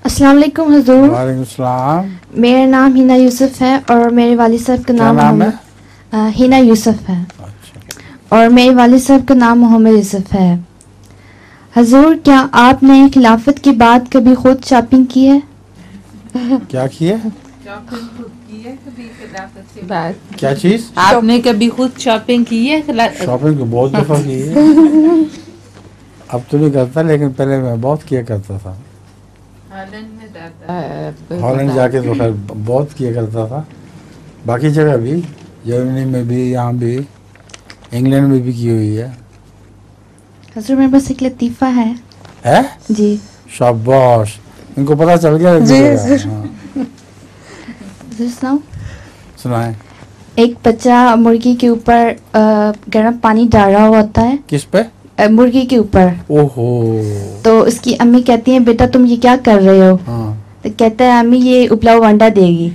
अस्सलाम वालेकुम हुजूर। वालेकुम सलाम। मेरा नाम हिना यूसुफ है और मेरे वालिद साहब का नाम हिना यूसुफ है। अच्छा। और मेरे वालिद साहब का नाम मोहम्मद यूसुफ है। हुजूर, क्या आपने खिलाफत के बाद कभी खुद शॉपिंग की है? क्या किए? शॉपिंग खुद की है कभी खिलाफत के बाद? क्या चीज? आपने कभी खुद शॉपिंग की है? शॉपिंग तो बहुत दफा की है। अब तो नहीं करता, लेकिन पहले मैं बहुत किया करता था। हॉलैंड में जाता है, हॉलैंड जाके तो खैर बहुत किया करता था। बाकी जगह भी, जर्मनी में भी, यहाँ भी, इंग्लैंड में भी की हुई है। हुजूर, मेरे पास एक लतीफ़ा है। है? जी। शाबाश, इनको पता चल गया। जी हाँ। सुनाओ। सुनाए। एक बच्चा मुर्गी के ऊपर गर्म पानी डाल रहा होता है। किस पे? मुर्गी के ऊपर। ओहो। तो उसकी अम्मी कहती है, बेटा तुम ये क्या कर रहे हो? हाँ। तो कहता है, अम्मी ये उबला हुआ अंडा देगी।